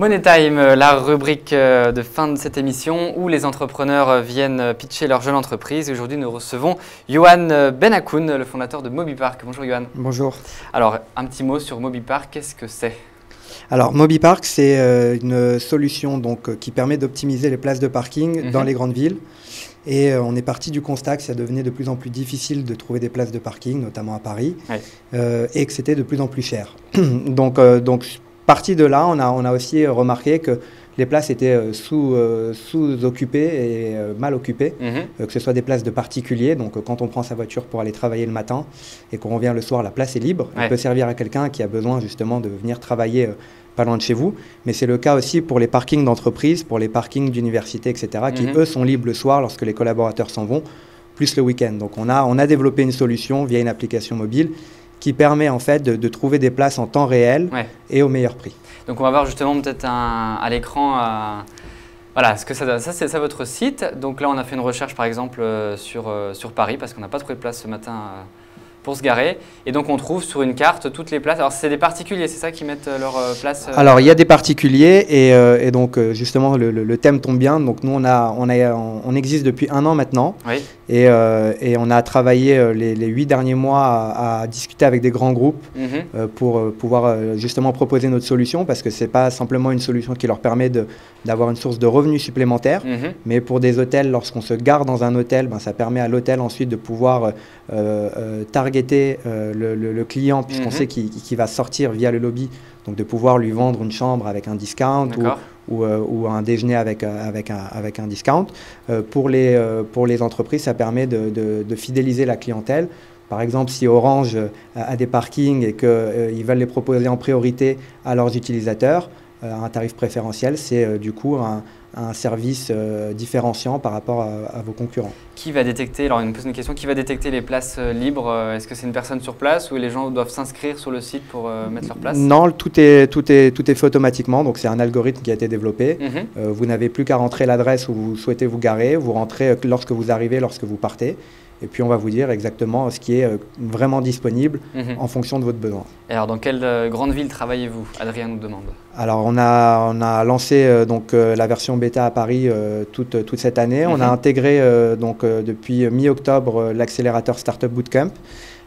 Money Time, la rubrique de fin de cette émission où les entrepreneurs viennent pitcher leur jeune entreprise. Aujourd'hui, nous recevons Yohan Benakoun, le fondateur de MobiPark. Bonjour Yohan. Bonjour. Alors, un petit mot sur MobiPark, qu'est-ce que c'est? Alors, MobiPark, c'est une solution qui permet d'optimiser les places de parking dans les grandes villes. Et on est parti du constat que ça devenait de plus en plus difficile de trouver des places de parking, notamment à Paris, et que c'était de plus en plus cher. Donc, parti de là, on a aussi remarqué que les places étaient sous-occupées et mal occupées, que ce soit des places de particuliers. Donc, quand on prend sa voiture pour aller travailler le matin et qu'on revient le soir, la place est libre. Elle peut servir à quelqu'un qui a besoin justement de venir travailler pas loin de chez vous. Mais c'est le cas aussi pour les parkings d'entreprise, pour les parkings d'université, etc., qui, eux, sont libres le soir lorsque les collaborateurs s'en vont, plus le week-end. Donc, on a développé une solution via une application mobile qui permet en fait de trouver des places en temps réel et au meilleur prix. Donc on va voir justement peut-être à l'écran, voilà, ce que ça c'est ça votre site. Donc là on a fait une recherche par exemple sur Paris parce qu'on n'a pas trouvé de place ce matin pour se garer. Et donc on trouve sur une carte toutes les places. Alors c'est des particuliers, c'est ça qui mettent leur place Alors il y a des particuliers et donc justement le thème tombe bien. Donc nous on existe depuis 1 an maintenant. Et on a travaillé les 8 derniers mois à discuter avec des grands groupes pour pouvoir justement proposer notre solution, parce que ce n'est pas simplement une solution qui leur permet d'avoir une source de revenus supplémentaires, mais pour des hôtels, lorsqu'on se gare dans un hôtel, ça permet à l'hôtel ensuite de pouvoir targeter le client, puisqu'on sait qu'il va sortir via le lobby, donc de pouvoir lui vendre une chambre avec un discount ou un déjeuner avec un discount. Pour les entreprises, ça permet de fidéliser la clientèle. Par exemple, si Orange a des parkings et qu'ils veulent les proposer en priorité à leurs utilisateurs, à un tarif préférentiel, c'est du coup un service différenciant par rapport à vos concurrents. Qui va détecter, alors il me pose une question, qui va détecter les places libres? Est-ce que c'est une personne sur place ou les gens doivent s'inscrire sur le site pour mettre leur place? Non, tout est fait automatiquement, donc c'est un algorithme qui a été développé. Vous n'avez plus qu'à rentrer l'adresse où vous souhaitez vous garer, vous rentrez lorsque vous arrivez, lorsque vous partez. Et puis on va vous dire exactement ce qui est vraiment disponible en fonction de votre besoin. Et alors dans quelle grande ville travaillez-vous? Adrien nous demande. Alors on a lancé la version bêta à Paris toute cette année. On a intégré depuis mi-octobre l'accélérateur Startup Bootcamp.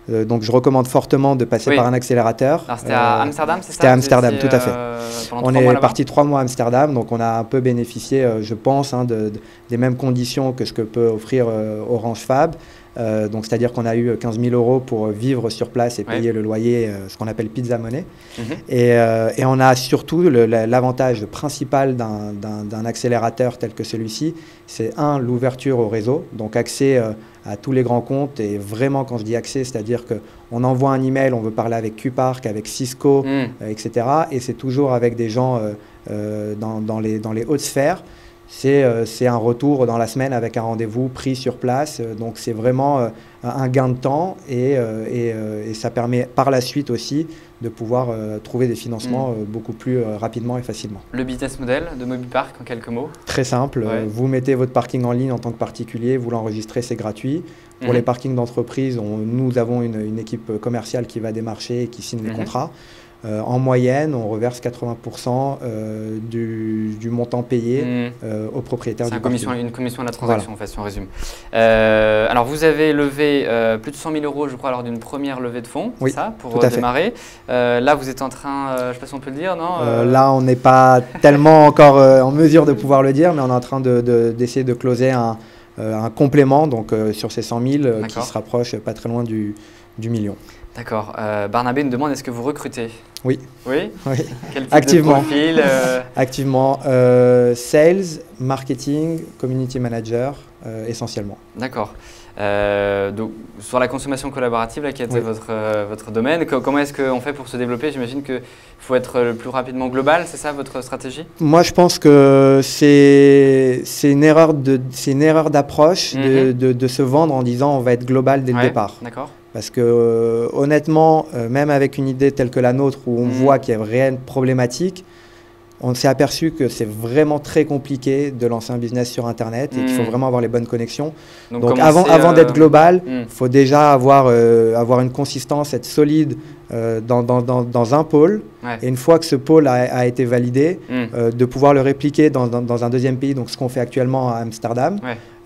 Donc je recommande fortement de passer par un accélérateur. Alors c'était à Amsterdam, c'est ça? C'était à Amsterdam, tout à fait. On est parti 3 mois à Amsterdam, donc on a un peu bénéficié, je pense, des mêmes conditions que ce que peut offrir Orange Fab. Donc c'est-à-dire qu'on a eu 15 000 € pour vivre sur place et payer le loyer, ce qu'on appelle pizza money. Et on a surtout l'avantage principal d'un accélérateur tel que celui-ci, c'est l'ouverture au réseau, donc accès à tous les grands comptes. Et vraiment, quand je dis accès, c'est-à-dire qu'on envoie un email, on veut parler avec QPark, avec Cisco, etc. Et c'est toujours avec des gens dans les hautes sphères. C'est un retour dans la semaine avec un rendez-vous pris sur place. Donc c'est vraiment un gain de temps et ça permet par la suite aussi de pouvoir trouver des financements beaucoup plus rapidement et facilement. Le business model de MobiPark en quelques mots? Très simple. Vous mettez votre parking en ligne en tant que particulier, vous l'enregistrez, c'est gratuit. Pour les parkings d'entreprise, nous avons une équipe commerciale qui va démarcher et qui signe les contrats. En moyenne, on reverse 80% du montant payé au propriétaire du parking. Une commission à la transaction, en fait, si on résume. Alors, vous avez levé plus de 100 000 € je crois, lors d'une première levée de fonds, c'est ça, pour démarrer. Là, vous êtes en train, je ne sais pas si on peut le dire, non Là, on n'est pas tellement encore en mesure de pouvoir le dire, mais on est en train d'essayer de closer un complément donc, sur ces 100 000 qui se rapproche pas très loin du million. D'accord. Barnabé nous demande, est-ce que vous recrutez? Oui. Oui, quel type activement. De profil Activement. Sales, marketing, community manager, essentiellement. D'accord. Donc, sur la consommation collaborative, là, qui était votre domaine, comment est-ce qu'on fait pour se développer? J'imagine qu'il faut être le plus rapidement global, c'est ça votre stratégie? Moi, je pense que c'est une erreur d'approche de se vendre en disant on va être global dès le départ. D'accord. Parce que honnêtement, même avec une idée telle que la nôtre où on voit qu'il y a une réelle problématique, on s'est aperçu que c'est vraiment très compliqué de lancer un business sur Internet et qu'il faut vraiment avoir les bonnes connexions. Donc avant d'être global, il faut déjà avoir une consistance, être solide dans un pôle, et une fois que ce pôle a été validé, de pouvoir le répliquer dans un deuxième pays, donc ce qu'on fait actuellement à Amsterdam.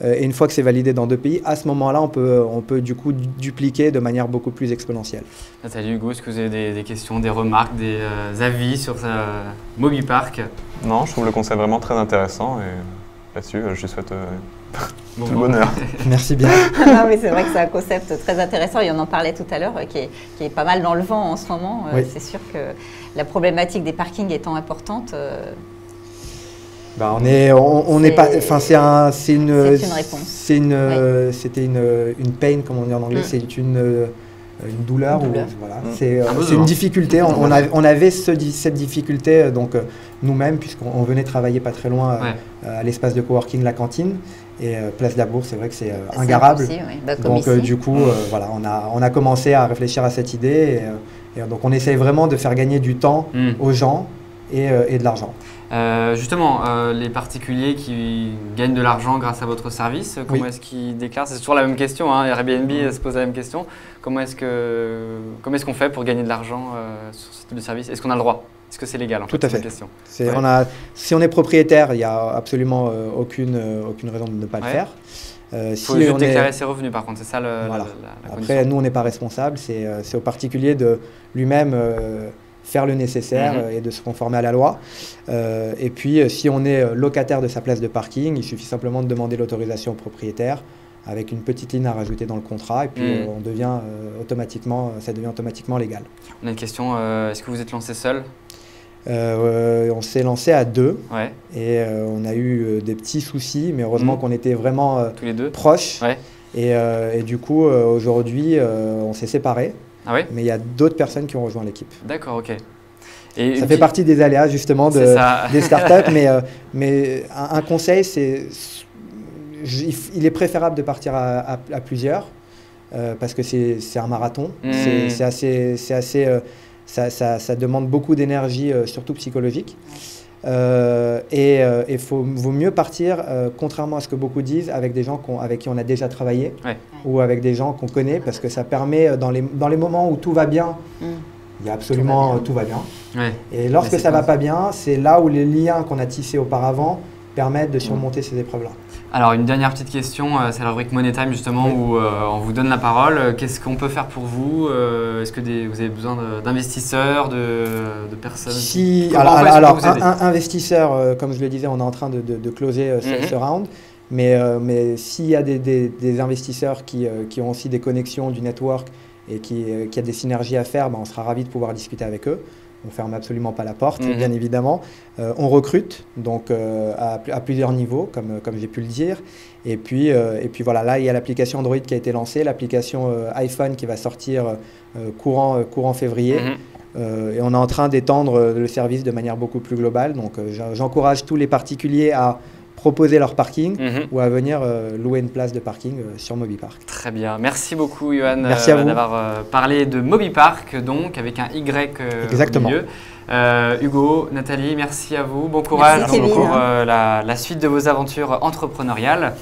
Et une fois que c'est validé dans 2 pays, à ce moment-là, on peut du coup dupliquer de manière beaucoup plus exponentielle. Nathalie, Hugo, est-ce que vous avez des questions, des remarques, des avis sur MobiPark? Non, je trouve le concept vraiment très intéressant et là-dessus, je lui souhaite tout le bonheur. Merci bien. Non, mais c'est vrai que c'est un concept très intéressant et on en parlait tout à l'heure, qui est pas mal dans le vent en ce moment. Oui. C'est sûr que la problématique des parkings étant importante… on n'est pas, enfin c'est une réponse. C'était une pain, comme on dit en anglais, c'est une douleur. Voilà. C'est une difficulté. On avait cette difficulté donc nous-mêmes, puisqu'on venait travailler pas très loin à l'espace de coworking La Cantine. Et Place de la Bourse, c'est vrai que c'est ingarable. Donc du coup, voilà, on a commencé à réfléchir à cette idée. Et donc on essaye vraiment de faire gagner du temps aux gens et de l'argent. Justement, les particuliers qui gagnent de l'argent grâce à votre service, comment est-ce qu'ils déclarent? C'est toujours la même question, hein, Airbnb se pose la même question. Comment est-ce qu'on fait pour gagner de l'argent sur ce type de service? Est-ce qu'on a le droit? Est-ce que c'est légal en fait? Tout à fait. Question. Si on est propriétaire, il n'y a absolument aucune raison de ne pas le faire. Il faut juste déclarer ses revenus par contre, c'est ça la condition. Après, nous on n'est pas responsable, c'est au particulier de lui-même faire le nécessaire et de se conformer à la loi. Et puis, si on est locataire de sa place de parking, il suffit simplement de demander l'autorisation au propriétaire avec une petite ligne à rajouter dans le contrat et puis ça devient automatiquement légal. On a une question, est-ce que vous êtes lancé seul? On s'est lancé à 2 et on a eu des petits soucis, mais heureusement qu'on était vraiment tous les deux proches. Et du coup, aujourd'hui, on s'est séparés. Ah oui? Mais il y a d'autres personnes qui ont rejoint l'équipe. D'accord, ok. Et ça fait partie des aléas justement des startups, mais un conseil, il est préférable de partir à plusieurs parce que c'est un marathon. Ça demande beaucoup d'énergie, surtout psychologique. Et vaut mieux partir, contrairement à ce que beaucoup disent, avec des gens avec qui on a déjà travaillé ou avec des gens qu'on connaît, parce que ça permet, dans les moments où tout va bien, il y a absolument tout va bien. Et lorsque ça ne va pas bien, c'est là où les liens qu'on a tissés auparavant permettent de surmonter ces épreuves-là. Alors une dernière petite question, c'est la rubrique Money Time justement où on vous donne la parole. Qu'est-ce qu'on peut faire pour vous? Est-ce que vous avez besoin d'investisseurs, de personnes? Alors investisseurs, comme je le disais, on est en train de closer ce round. Mais s'il y a des investisseurs qui ont aussi des connexions, du network et qui a des synergies à faire, on sera ravis de pouvoir discuter avec eux. On ne ferme absolument pas la porte, bien évidemment. On recrute donc à plusieurs niveaux, comme j'ai pu le dire. Et puis voilà, là, il y a l'application Android qui a été lancée, l'application iPhone qui va sortir courant février. Et on est en train d'étendre le service de manière beaucoup plus globale. Donc j'encourage tous les particuliers à proposer leur parking ou à venir louer une place de parking sur MobiPark. Très bien. Merci beaucoup, Johan, d'avoir parlé de MobiPark, donc avec un Y Exactement. au milieu. Hugo, Nathalie, merci à vous. Bon courage pour la suite de vos aventures entrepreneuriales.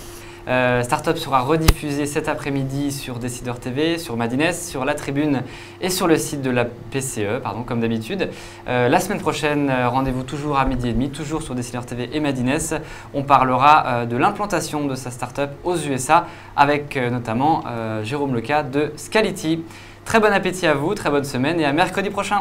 Startup sera rediffusé cet après-midi sur Décideur TV, sur Madines, sur La Tribune et sur le site de la PCE, comme d'habitude. La semaine prochaine, rendez-vous toujours à 12h30, toujours sur Décideur TV et Madines. On parlera de l'implantation de sa startup aux USA avec notamment Jérôme Leca de Scality. Très bon appétit à vous, très bonne semaine et à mercredi prochain.